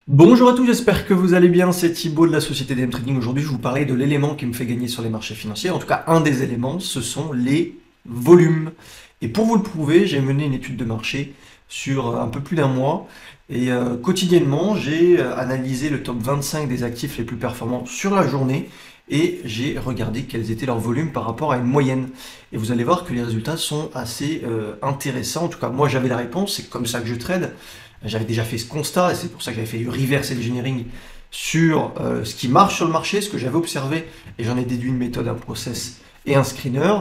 Bonjour à tous, j'espère que vous allez bien, c'est Thibaut de la société DM Trading. Aujourd'hui, je vais vous parler de l'élément qui me fait gagner sur les marchés financiers. En tout cas, un des éléments, ce sont les volumes. Et pour vous le prouver, j'ai mené une étude de marché sur un peu plus d'un mois. Et quotidiennement, j'ai analysé le top 25 des actifs les plus performants sur la journée. Et j'ai regardé quels étaient leurs volumes par rapport à une moyenne. Et vous allez voir que les résultats sont assez intéressants. En tout cas, moi j'avais la réponse, c'est comme ça que je trade. J'avais déjà fait ce constat, et c'est pour ça que j'avais fait du reverse engineering sur ce qui marche sur le marché, ce que j'avais observé, et j'en ai déduit une méthode, un process et un screener.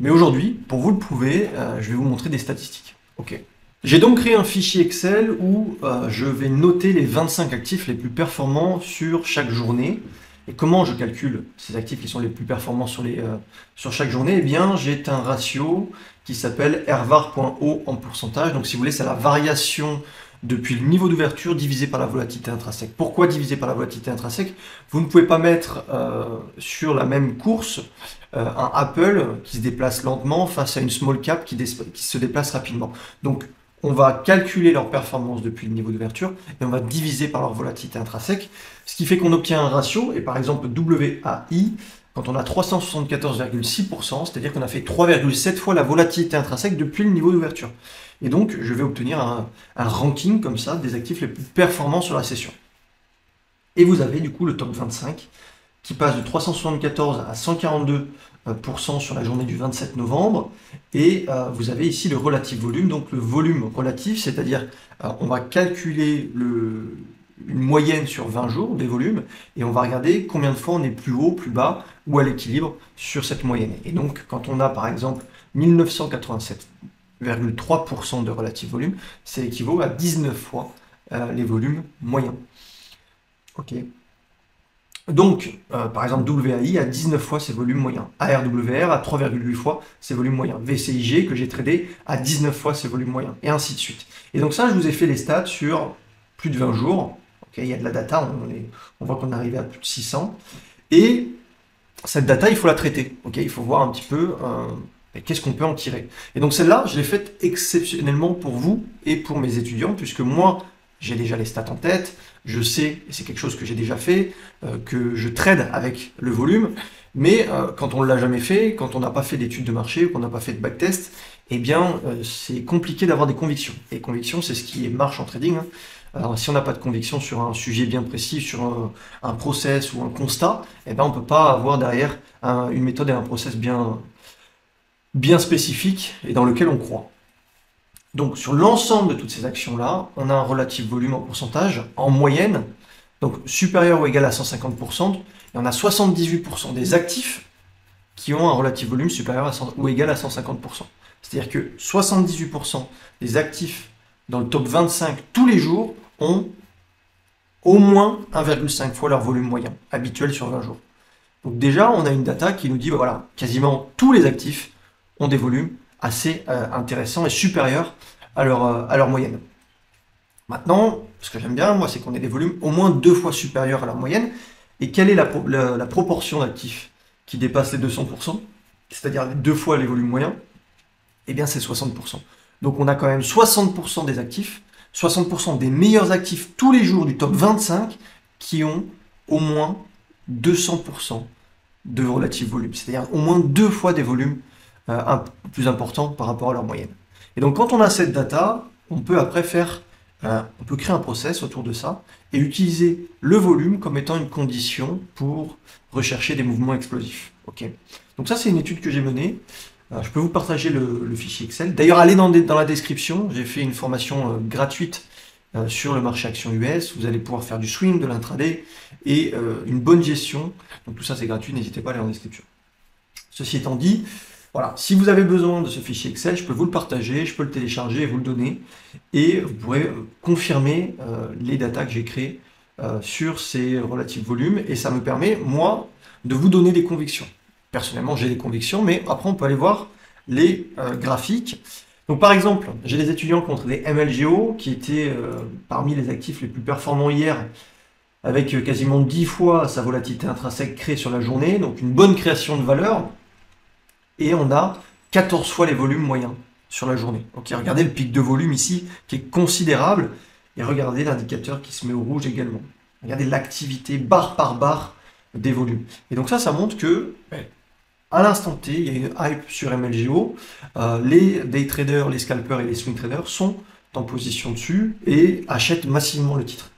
Mais aujourd'hui, pour vous le prouver, je vais vous montrer des statistiques. Ok. J'ai donc créé un fichier Excel où je vais noter les 25 actifs les plus performants sur chaque journée. Et comment je calcule ces actifs qui sont les plus performants sur chaque journée? Eh bien, j'ai un ratio qui s'appelle rvar.o en pourcentage. Donc, si vous voulez, c'est la variation depuis le niveau d'ouverture divisé par la volatilité intrinsèque. Pourquoi divisé par la volatilité intrinsèque? Vous ne pouvez pas mettre sur la même course un Apple qui se déplace lentement face à une small cap qui se déplace rapidement. Donc, on va calculer leur performance depuis le niveau d'ouverture et on va diviser par leur volatilité intrinsèque, ce qui fait qu'on obtient un ratio, et par exemple WAI, quand on a 374,6%, c'est-à-dire qu'on a fait 3,7 fois la volatilité intrinsèque depuis le niveau d'ouverture. Et donc, je vais obtenir un ranking comme ça des actifs les plus performants sur la session. Et vous avez du coup le top 25 qui passe de 374 à 142% sur la journée du 27 novembre. Et vous avez ici le relatif volume, donc le volume relatif, c'est-à-dire on va calculer une moyenne sur 20 jours des volumes et on va regarder combien de fois on est plus haut, plus bas ou à l'équilibre sur cette moyenne. Et donc quand on a par exemple 1987,3% de relatif volume, ça équivaut à 19 fois les volumes moyens. Ok. Donc, par exemple, WAI a 19 fois ses volumes moyens. ARWR a 3,8 fois ses volumes moyens. VCIG, que j'ai tradé, a 19 fois ses volumes moyens. Et ainsi de suite. Et donc ça, je vous ai fait les stats sur plus de 20 jours. Okay, il y a de la data, on voit qu'on est arrivé à plus de 600. Et cette data, il faut la traiter. Okay, il faut voir un petit peu qu'est-ce qu'on peut en tirer. Et donc celle-là, je l'ai faite exceptionnellement pour vous et pour mes étudiants, puisque moi, j'ai déjà les stats en tête, je sais, et c'est quelque chose que j'ai déjà fait, que je trade avec le volume, mais quand on ne l'a jamais fait, quand on n'a pas fait d'études de marché, qu'on n'a pas fait de backtest, eh bien c'est compliqué d'avoir des convictions. Et convictions, c'est ce qui marche en trading. Hein. Alors si on n'a pas de conviction sur un sujet bien précis, sur un process ou un constat, eh ben, on ne peut pas avoir derrière une méthode et un process bien spécifique et dans lequel on croit. Donc sur l'ensemble de toutes ces actions-là, on a un relatif volume en pourcentage, en moyenne, donc supérieur ou égal à 150%, et on a 78% des actifs qui ont un relatif volume supérieur à 100, ou égal à 150%. C'est-à-dire que 78% des actifs dans le top 25 tous les jours ont au moins 1,5 fois leur volume moyen, habituel sur 20 jours. Donc déjà, on a une data qui nous dit, bah voilà, quasiment tous les actifs ont des volumes assez intéressants et supérieurs à leur moyenne. Maintenant, ce que j'aime bien, moi, c'est qu'on ait des volumes au moins 2 fois supérieurs à leur moyenne. Et quelle est la proportion d'actifs qui dépasse les 200%, c'est-à-dire 2 fois les volumes moyens? Eh bien, c'est 60%. Donc on a quand même 60% des actifs, 60% des meilleurs actifs tous les jours du top 25 qui ont au moins 200% de relatif volume, c'est-à-dire au moins 2 fois des volumes plus importants par rapport à leur moyenne. Et donc quand on a cette data, on peut après on peut créer un process autour de ça et utiliser le volume comme étant une condition pour rechercher des mouvements explosifs. Okay. Donc ça c'est une étude que j'ai menée. Je peux vous partager le fichier Excel. D'ailleurs, allez dans la description, j'ai fait une formation gratuite sur le marché action US. Vous allez pouvoir faire du swing, de l'intraday et une bonne gestion. Donc tout ça c'est gratuit, n'hésitez pas à aller en description. Ceci étant dit, voilà, si vous avez besoin de ce fichier Excel, je peux vous le partager, je peux le télécharger et vous le donner. Et vous pourrez confirmer les datas que j'ai créées sur ces relatifs volumes. Et ça me permet, moi, de vous donner des convictions. Personnellement, j'ai des convictions, mais après, on peut aller voir les graphiques. Donc, par exemple, j'ai des étudiants qui ont des MLGO qui étaient parmi les actifs les plus performants hier, avec quasiment 10 fois sa volatilité intrinsèque créée sur la journée, donc une bonne création de valeur. Et on a 14 fois les volumes moyens sur la journée. Ok, regardez le pic de volume ici qui est considérable. et regardez l'indicateur qui se met au rouge également. Regardez l'activité barre par barre des volumes. Et donc ça montre que à l'instant T, il y a une hype sur MLGO. Les day traders, les scalpers et les swing traders sont en position dessus et achètent massivement le titre.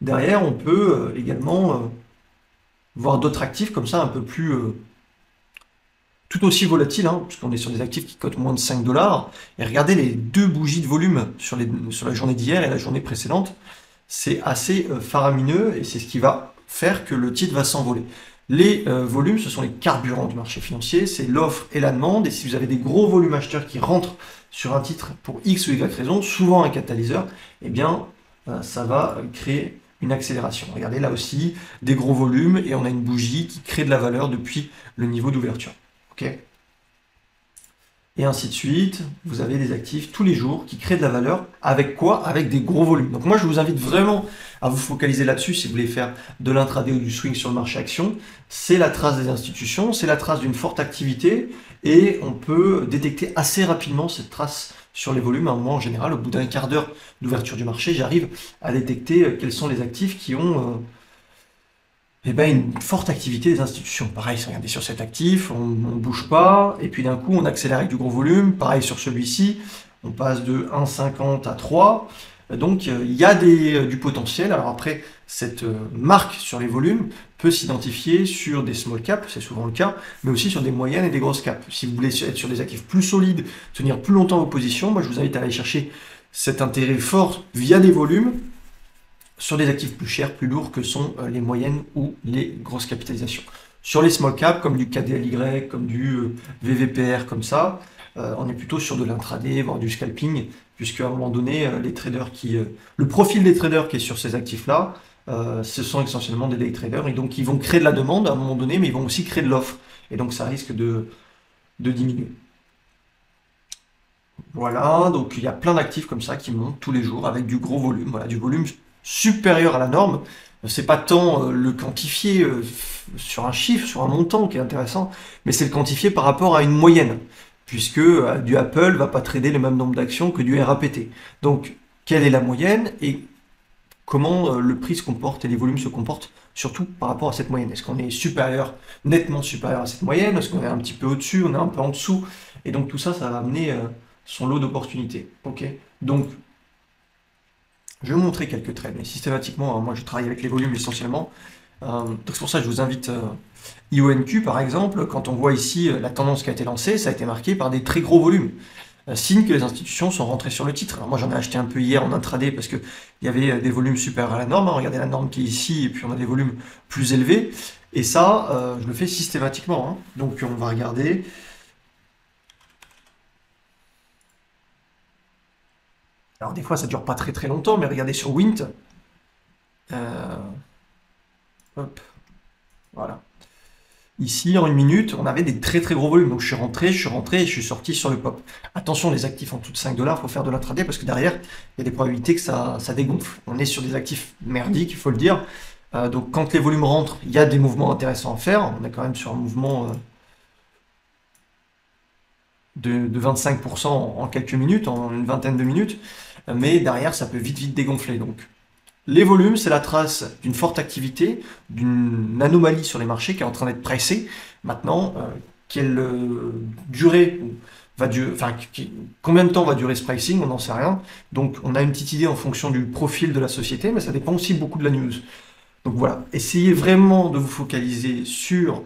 Derrière, on peut également voir d'autres actifs comme ça un peu plus tout aussi volatiles, hein, puisqu'on est sur des actifs qui cotent moins de 5 $. Et regardez les deux bougies de volume sur la journée d'hier et la journée précédente. C'est assez faramineux et c'est ce qui va faire que le titre va s'envoler. Les volumes, ce sont les carburants du marché financier, c'est l'offre et la demande. Et si vous avez des gros volumes acheteurs qui rentrent sur un titre pour X ou Y raison, souvent un catalyseur, eh bien, ça va créer une accélération. Regardez là aussi, des gros volumes et on a une bougie qui crée de la valeur depuis le niveau d'ouverture. Okay, et ainsi de suite, vous avez des actifs tous les jours qui créent de la valeur. Avec quoi? Avec des gros volumes. Donc moi, je vous invite vraiment à vous focaliser là-dessus si vous voulez faire de l'intraday ou du swing sur le marché action. C'est la trace des institutions, c'est la trace d'une forte activité et on peut détecter assez rapidement cette trace sur les volumes. À un moment, en général, au bout d'un quart d'heure d'ouverture du marché, j'arrive à détecter quels sont les actifs qui ont une forte activité des institutions. Pareil, regardez sur cet actif, on ne bouge pas, et puis d'un coup, on accélère avec du gros volume. Pareil sur celui-ci, on passe de 1,50 à 3. Donc, il y a du potentiel. Alors après, cette marque sur les volumes peut s'identifier sur des small caps, c'est souvent le cas, mais aussi sur des moyennes et des grosses caps. Si vous voulez être sur des actifs plus solides, tenir plus longtemps vos positions, moi, je vous invite à aller chercher cet intérêt fort via des volumes, sur des actifs plus chers, plus lourds que sont les moyennes ou les grosses capitalisations. Sur les small caps, comme du KDLY, comme du VVPR, comme ça, on est plutôt sur de l'intraday, voire du scalping, puisque à un moment donné, les traders le profil des traders qui est sur ces actifs-là, ce sont essentiellement des day traders, et donc ils vont créer de la demande à un moment donné, mais ils vont aussi créer de l'offre, et donc ça risque de diminuer. Voilà, donc il y a plein d'actifs comme ça qui montent tous les jours avec du gros volume, voilà, du volume supérieur à la norme. C'est pas tant le quantifier sur un chiffre, sur un montant qui est intéressant, mais c'est le quantifier par rapport à une moyenne, puisque du Apple va pas trader le même nombre d'actions que du RAPT. Donc, quelle est la moyenne et comment le prix se comporte et les volumes se comportent, surtout par rapport à cette moyenne. Est-ce qu'on est supérieur, nettement supérieur à cette moyenne? Est-ce qu'on est un petit peu au-dessus? On est un peu en dessous? Et donc tout ça, ça va amener son lot d'opportunités. Ok, donc je vais vous montrer quelques trades, mais systématiquement, moi je travaille avec les volumes essentiellement. Donc c'est pour ça que je vous invite IONQ par exemple. Quand on voit ici la tendance qui a été lancée, ça a été marqué par des très gros volumes. Signe que les institutions sont rentrées sur le titre. Alors moi j'en ai acheté un peu hier en intraday parce qu'il y avait des volumes supérieurs à la norme. Regardez la norme qui est ici et puis on a des volumes plus élevés. Et ça, je le fais systématiquement. Hein. Donc on va regarder. Alors des fois ça dure pas très très longtemps, mais regardez sur Wint. Hop, voilà. Ici, en une minute, on avait des très très gros volumes. Donc je suis rentré et je suis sorti sur le pop. Attention, les actifs en dessous de 5 $, il faut faire de l'intraday parce que derrière, il y a des probabilités que ça dégonfle. On est sur des actifs merdiques, il faut le dire. Donc quand les volumes rentrent, il y a des mouvements intéressants à faire. On est quand même sur un mouvement de 25% en quelques minutes, en une vingtaine de minutes. Mais derrière, ça peut vite dégonfler. Donc les volumes, c'est la trace d'une forte activité, d'une anomalie sur les marchés qui est en train d'être pressée. Maintenant, quelle durée va durer, combien de temps va durer ce pricing, on n'en sait rien. Donc, on a une petite idée en fonction du profil de la société, mais ça dépend aussi beaucoup de la news. Donc voilà, essayez vraiment de vous focaliser sur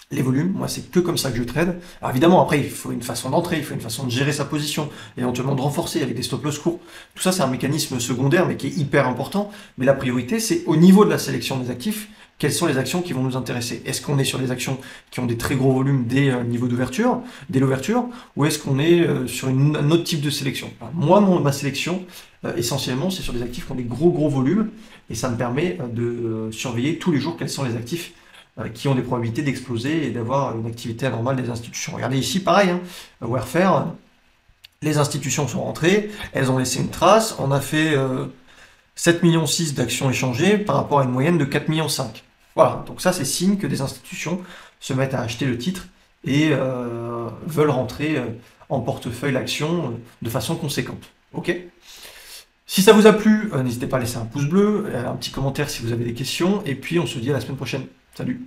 les volumes. Moi, c'est que comme ça que je trade. Alors évidemment, après, il faut une façon d'entrer, il faut une façon de gérer sa position, éventuellement de renforcer avec des stop-loss courts. Tout ça, c'est un mécanisme secondaire, mais qui est hyper important. Mais la priorité, c'est au niveau de la sélection des actifs, quelles sont les actions qui vont nous intéresser? Est-ce qu'on est sur des actions qui ont des très gros volumes dès niveau d'ouverture, dès l'ouverture, ou est-ce qu'on est sur un autre type de sélection? Moi, ma sélection, essentiellement, c'est sur des actifs qui ont des gros volumes, et ça me permet de surveiller tous les jours quels sont les actifs qui ont des probabilités d'exploser et d'avoir une activité anormale des institutions. Regardez ici, pareil, hein, Warfare, les institutions sont rentrées, elles ont laissé une trace, on a fait 7,6 millions d'actions échangées par rapport à une moyenne de 4,5 millions. Voilà, donc ça c'est signe que des institutions se mettent à acheter le titre et veulent rentrer en portefeuille l'action de façon conséquente. Ok ? Si ça vous a plu, n'hésitez pas à laisser un pouce bleu, un petit commentaire si vous avez des questions, et puis on se dit à la semaine prochaine. Salut!